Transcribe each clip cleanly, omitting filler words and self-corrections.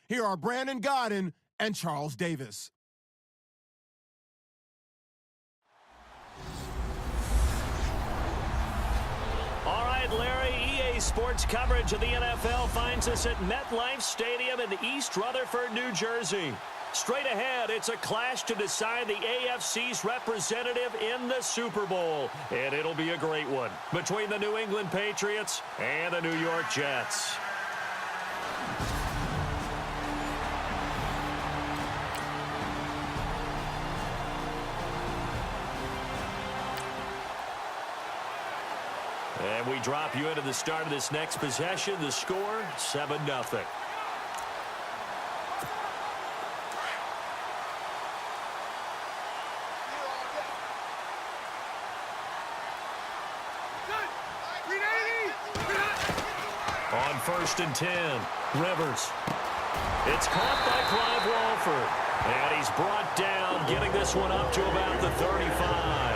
Here are Brandon Godden and Charles Davis. All right, Larry, EA Sports coverage of the NFL finds us at MetLife Stadium in East Rutherford, New Jersey. Straight ahead, it's a clash to decide the AFC's representative in the Super Bowl. And it'll be a great one between the New England Patriots and the New York Jets. And we drop you into the start of this next possession. The score, 7-0. On 1st and 10, Rivers. It's caught by Clive Walford. And he's brought down, getting this one up to about the 35.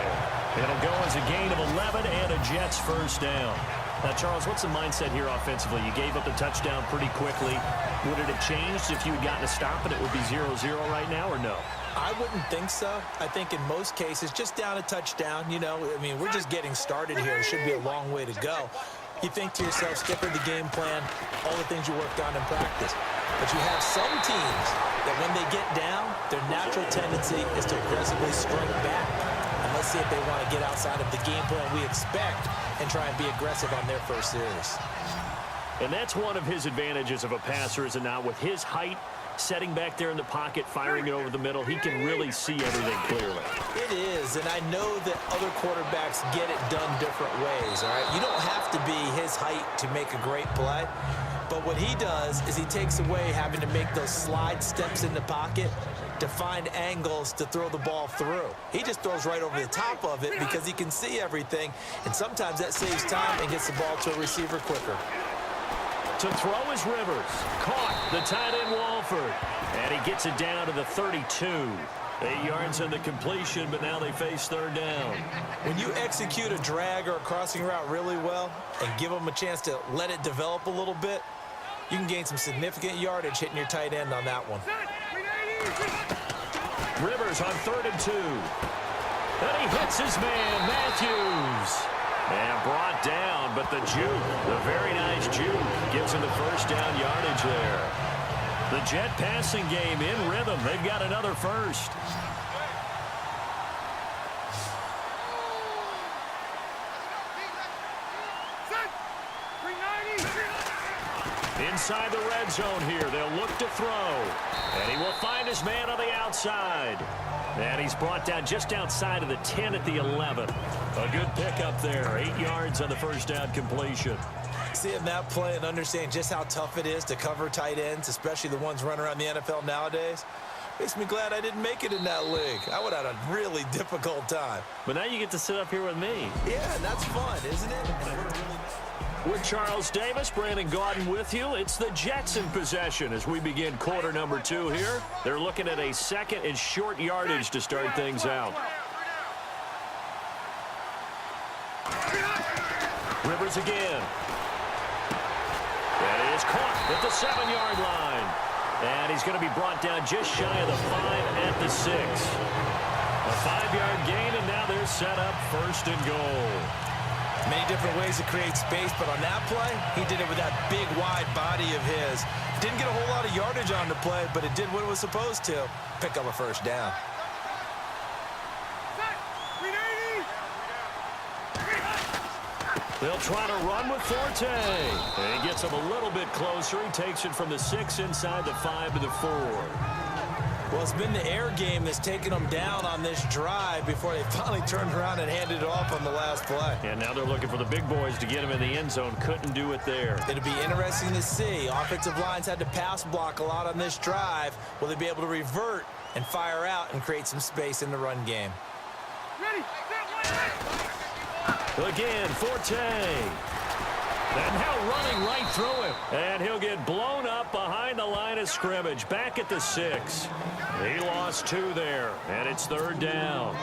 It'll go as a gain of 11 and a Jets first down. Now, Charles, what's the mindset here offensively? You gave up the touchdown pretty quickly. Would it have changed if you had gotten a stop and it would be 0-0 right now, or no? I wouldn't think so. I think in most cases, just down a touchdown, you know, I mean, we're just getting started here. It should be a long way to go. You think to yourself, stick with the game plan, all the things you worked on in practice. But you have some teams that when they get down, their natural tendency is to aggressively strike back. And let's see if they want to get outside of the game plan we expect and try and be aggressive on their first series. And that's one of his advantages of a passer, is it not? With his height, setting back there in the pocket, firing it over the middle, he can really see everything clearly. It is, and I know that other quarterbacks get it done different ways, all right? You don't have to be his height to make a great play. But what he does is he takes away having to make those slide steps in the pocket to find angles to throw the ball through. He just throws right over the top of it because he can see everything, and sometimes that saves time and gets the ball to a receiver quicker. To throw is Rivers. Caught the tight end Walford. And he gets it down to the 32. 8 yards on the completion, but now they face 3rd down. When you execute a drag or a crossing route really well and give them a chance to let it develop a little bit, you can gain some significant yardage hitting your tight end on that one. Rivers on 3rd and 2. And he hits his man, Matthews. And brought down, but the juke, the very nice juke, gives him the first down yardage there. The Jet passing game in rhythm. They've got another first. Inside the red zone here, they'll look to throw. And he will find his man on the outside. And he's brought down just outside of the 10 at the 11. A good pickup there. 8 yards on the first down completion. Seeing that play and understanding just how tough it is to cover tight ends, especially the ones running around the NFL nowadays, makes me glad I didn't make it in that league. I would have had a really difficult time. But now you get to sit up here with me. Yeah, and that's fun, isn't it? With Charles Davis, Brandon Gaudin with you. It's the Jets in possession as we begin quarter number 2 here. They're looking at a 2nd and short yardage to start things out. Rivers again. That is caught at the 7-yard line. And he's going to be brought down just shy of the 5 at the 6. A 5-yard gain, and now they're set up 1st and goal. Many different ways to create space, but on that play, he did it with that big, wide body of his. Didn't get a whole lot of yardage on the play, but it did what it was supposed to. Pick up a first down. They'll try to run with Forte. And he gets him a little bit closer. He takes it from the 6 inside the 5 to the 4. Well, it's been the air game that's taken them down on this drive before they finally turned around and handed it off on the last play. And now they're looking for the big boys to get him in the end zone. Couldn't do it there. It'll be interesting to see. Offensive lines had to pass block a lot on this drive. Will they be able to revert and fire out and create some space in the run game? Again, Forte. And now running right through him. And he'll get blown up behind the line of scrimmage. Back at the 6. He lost 2 there. And it's 3rd down.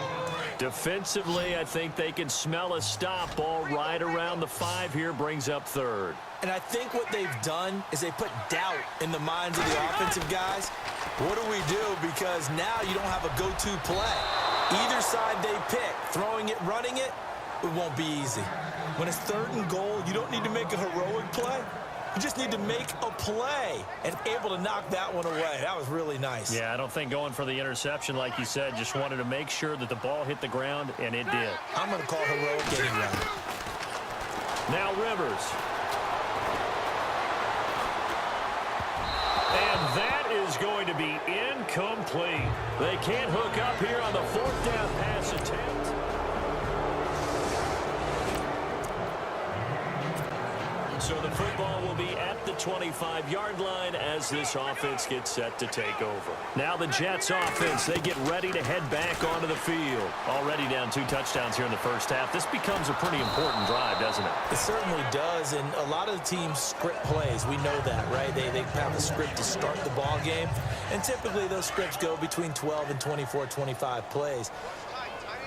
Defensively, I think they can smell a stop. Ball right around the 5 here, brings up 3rd. And I think what they've done is they put doubt in the minds of the offensive guys. What do we do? Because now you don't have a go-to play. Either side they pick, throwing it, running it, it won't be easy. When it's 3rd and goal, you don't need to make a heroic play. You just need to make a play and able to knock that one away. That was really nice. Yeah, I don't think going for the interception, like you said, just wanted to make sure that the ball hit the ground, and it did. I'm going to call heroic anyway. Now Rivers. And that is going to be incomplete. They can't hook up here on the 4th down pass attempt. So the football will be at the 25-yard line as this offense gets set to take over. Now the Jets offense, they get ready to head back onto the field. Already down 2 touchdowns here in the first half. This becomes a pretty important drive, doesn't it? It certainly does, and a lot of the teams script plays. We know that, right? They have a script to start the ball game, and typically those scripts go between 12 and 24, 25 plays.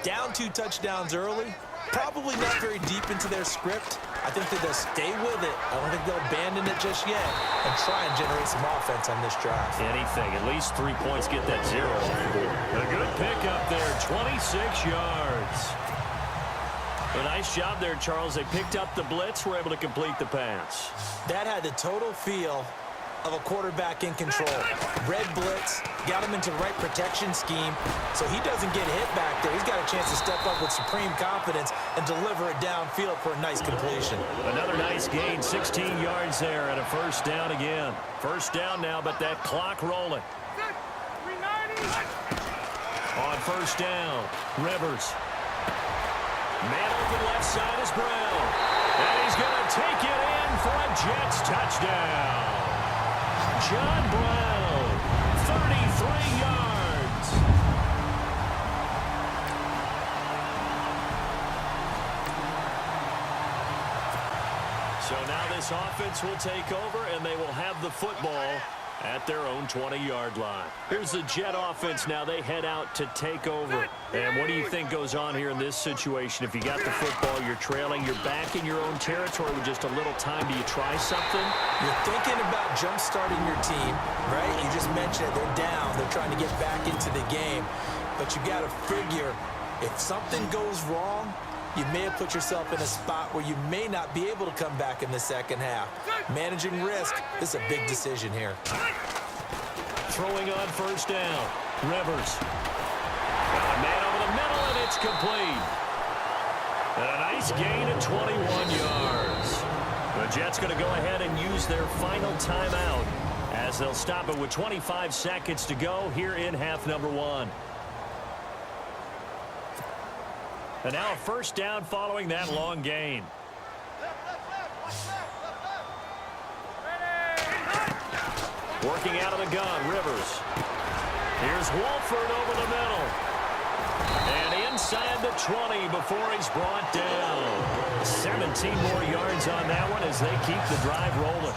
Down 2 touchdowns early, probably not very deep into their script. I think that they'll stay with it. I don't think they'll abandon it just yet and try and generate some offense on this drive. Anything. At least 3 points, get that 0 off the board. A good pickup there, 26 yards. A nice job there, Charles. They picked up the blitz, were able to complete the pass. That had the total feel of a quarterback in control. Red blitz, got him into the right protection scheme, so he doesn't get hit back there. He's got a chance to step up with supreme confidence and deliver it downfield for a nice completion. Another nice gain, 16 yards there, and a 1st down again. 1st down now, but that clock rolling. On 1st down, Rivers. Man open left side is Brown. And he's going to take it in for a Jets touchdown. John Brown, 33 yards. So now this offense will take over, and they will have the football at their own 20-yard line. Here's the Jet offense now. They head out to take over. And what do you think goes on here in this situation? If you got the football, you're trailing, you're back in your own territory with just a little time. Do you try something? You're thinking about jump-starting your team, right? You just mentioned it. They're down. They're trying to get back into the game. But you got to figure if something goes wrong, you may have put yourself in a spot where you may not be able to come back in the second half. Managing risk is a big decision here. Throwing on 1st down. Rivers. Got a man over the middle, and it's complete. And a nice gain of 21 yards. The Jets going to go ahead and use their final timeout as they'll stop it with 25 seconds to go here in half number 1. And now a 1st down following that long gain. Working out of the gun, Rivers. Here's Wolford over the middle. And inside the 20 before he's brought down. 17 more yards on that one as they keep the drive rolling.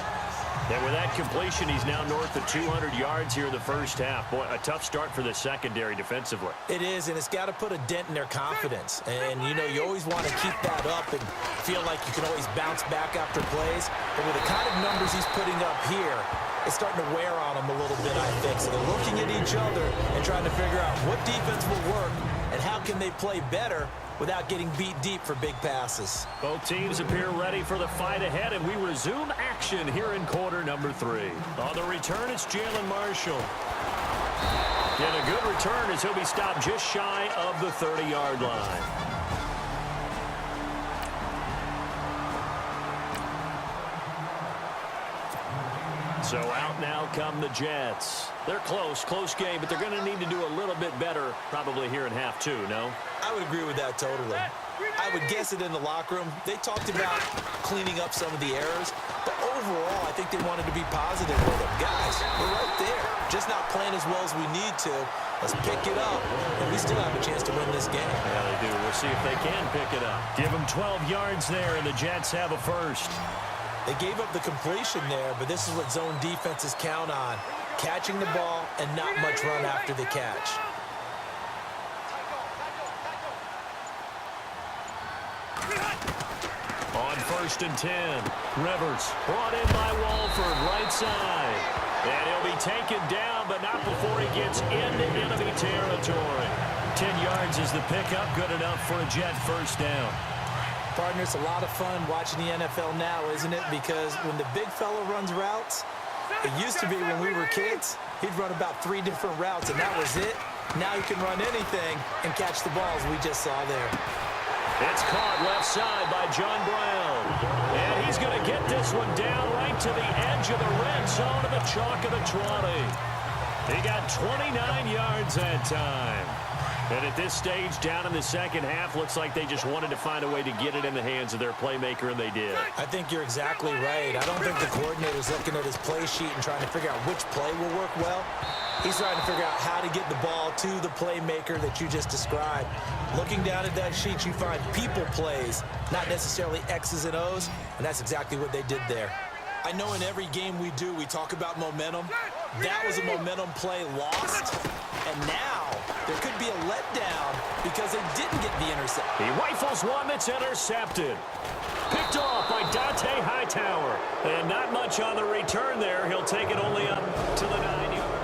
And with that completion, he's now north of 200 yards here in the first half. Boy, a tough start for the secondary defensively. It is, and it's got to put a dent in their confidence. And, you know, you always want to keep that up and feel like you can always bounce back after plays. But with the kind of numbers he's putting up here, it's starting to wear on them a little bit, I think. So they're looking at each other and trying to figure out what defense will work and how can they play better without getting beat deep for big passes. Both teams appear ready for the fight ahead, and we resume action here in quarter number 3. On the return, it's Jalen Marshall. And a good return as he'll be stopped just shy of the 30-yard line. So out now come the Jets. They're close game, but they're going to need to do a little bit better probably here in half 2, no? I would agree with that totally. I would guess it in the locker room. They talked about cleaning up some of the errors, but overall, I think they wanted to be positive with them. Guys, we're right there. Just not playing as well as we need to. Let's pick it up, and we still have a chance to win this game. Yeah, they do. We'll see if they can pick it up. Give them 12 yards there, and the Jets have a first. They gave up the completion there, but this is what zone defenses count on. Catching the ball and not much run after the catch. On 1st and 10, Rivers brought in by Walford, right side. And he'll be taken down, but not before he gets into enemy territory. 10 yards is the pickup, good enough for a Jet first down. Partner, it's a lot of fun watching the NFL now, isn't it? Because when the big fella runs routes, it used to be when we were kids, he'd run about 3 different routes, and that was it. Now he can run anything and catch the balls we just saw there. It's caught left side by John Brown. And he's going to get this one down right to the edge of the red zone of the chalk of the 20. He got 29 yards that time. And at this stage, down in the second half, looks like they just wanted to find a way to get it in the hands of their playmaker, and they did. I think you're exactly right. I don't think the coordinator's looking at his play sheet and trying to figure out which play will work well. He's trying to figure out how to get the ball to the playmaker that you just described. Looking down at that sheet, you find people plays, not necessarily X's and O's, and that's exactly what they did there. I know in every game we do, we talk about momentum. That was a momentum play lost, and now there could be a letdown because they didn't get the interception. He rifles one that's intercepted. Picked off by Dante Hightower. And not much on the return there. He'll take it only up to the 9-yard.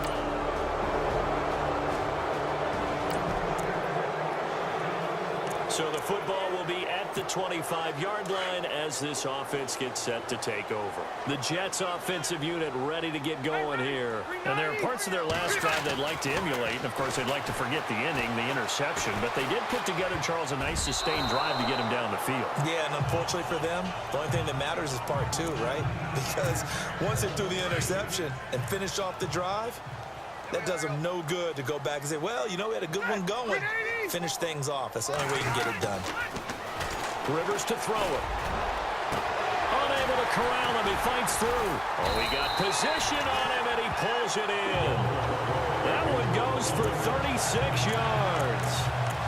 So the football will be at the 25-yard line as this offense gets set to take over. The Jets offensive unit ready to get going here. And there are parts of their last drive they'd like to emulate. And, of course, they'd like to forget the inning, the interception. But they did put together, Charles, a nice sustained drive to get him down the field. Yeah, and unfortunately for them, the only thing that matters is part 2, right? Because once they threw the interception and finished off the drive, that does them no good to go back and say, well, you know, we had a good one going. Finish things off. That's the only way you can get it done. Rivers to throw it. Unable to corral him. He fights through. Oh, he got position on him, and he pulls it in. That one goes for 36 yards.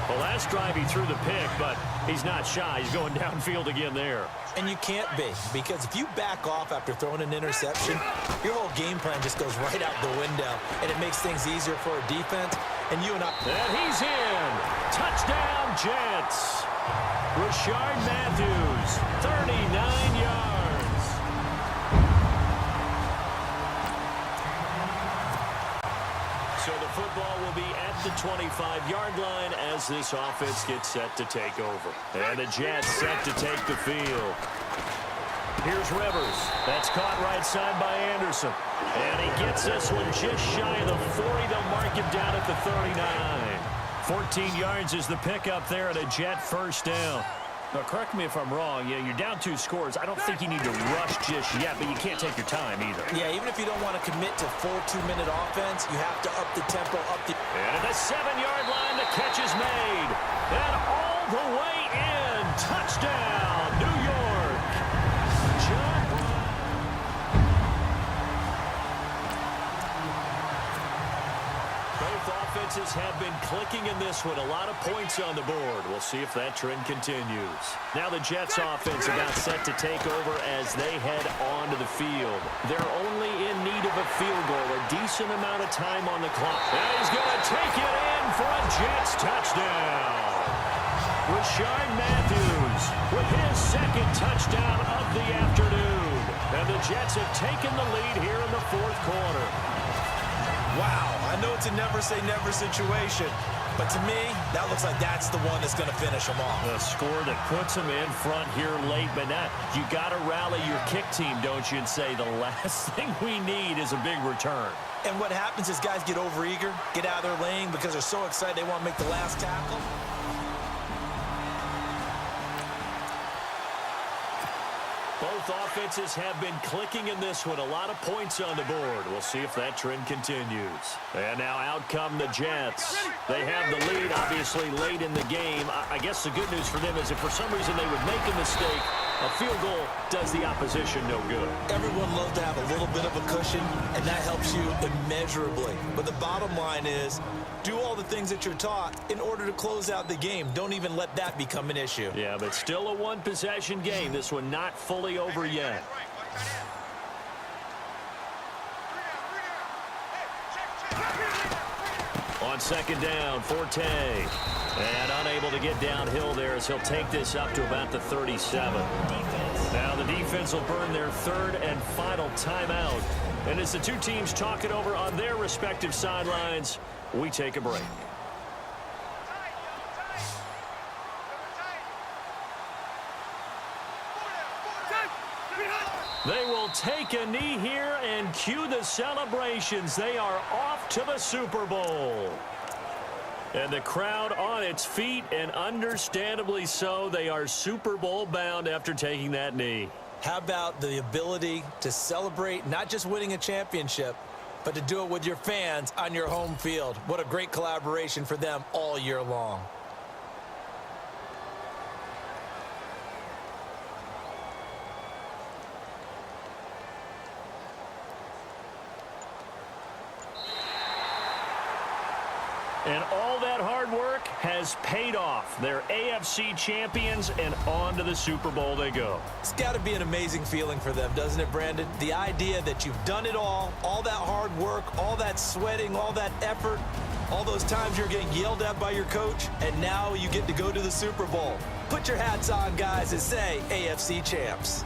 Well, last drive he threw the pick, but he's not shy. He's going downfield again there. And you can't be, because if you back off after throwing an interception, your whole game plan just goes right out the window, and it makes things easier for a defense. And you and I... And he's in. Touchdown, Jets. Rashard Matthews, 39 yards. So the football will be at the 25-yard line as this offense gets set to take over. And the Jets set to take the field. Here's Rivers. That's caught right side by Anderson. And he gets this one just shy of the 40. They'll mark him down at the 39. 14 yards is the pickup there at a Jet first down. Now, correct me if I'm wrong. Yeah, you're down 2 scores. I don't think you need to rush just yet, but you can't take your time either. Yeah, even if you don't want to commit to full 2-minute offense, you have to up the tempo, And at the 7-yard line, the catch is made. And all the way in. Touchdown, New York. John Brown. Both offenses have been clicking in this one. A lot of points on the board. We'll see if that trend continues. Now the Jets offense about set to take over as they head onto the field. They're only in need of a field goal, a decent amount of time on the clock. And he's going to take it in for a Jets touchdown. Rashard Matthews with his second touchdown of the afternoon. And the Jets have taken the lead here in the 4th quarter. Wow, I know it's a never-say-never situation, but to me, that looks like that's the one that's going to finish them off. A score that puts them in front here late, but not. You got to rally your kick team, don't you, and say the last thing we need is a big return. And what happens is guys get overeager, get out of their lane because they're so excited they want to make the last tackle. Both offenses have been clicking in this one. A lot of points on the board. We'll see if that trend continues. And now out come the Jets. They have the lead, obviously, late in the game. I guess the good news for them is if for some reason they would make a mistake, a field goal does the opposition no good. Everyone loves to have a little bit of a cushion, and that helps you immeasurably. But the bottom line is, do all the things that you're taught in order to close out the game. Don't even let that become an issue. Yeah, but still a one-possession game. This one not fully over yet. On second down, Forte. And unable to get downhill there as he'll take this up to about the 37. Now the defense will burn their third and final timeout. And as the two teams talk it over on their respective sidelines, we take a break. They will take a knee here and cue the celebrations. They are off to the Super Bowl. And the crowd on its feet, and understandably so. They are Super Bowl bound after taking that knee. How about the ability to celebrate not just winning a championship, but to do it with your fans on your home field? What a great collaboration for them all year long. And all that hard work has paid off. They're AFC champions, and on to the Super Bowl they go. It's got to be an amazing feeling for them, doesn't it, Brandon? The idea that you've done it all that hard work, all that sweating, all that effort, all those times you're getting yelled at by your coach, and now you get to go to the Super Bowl. Put your hats on, guys, and say AFC champs.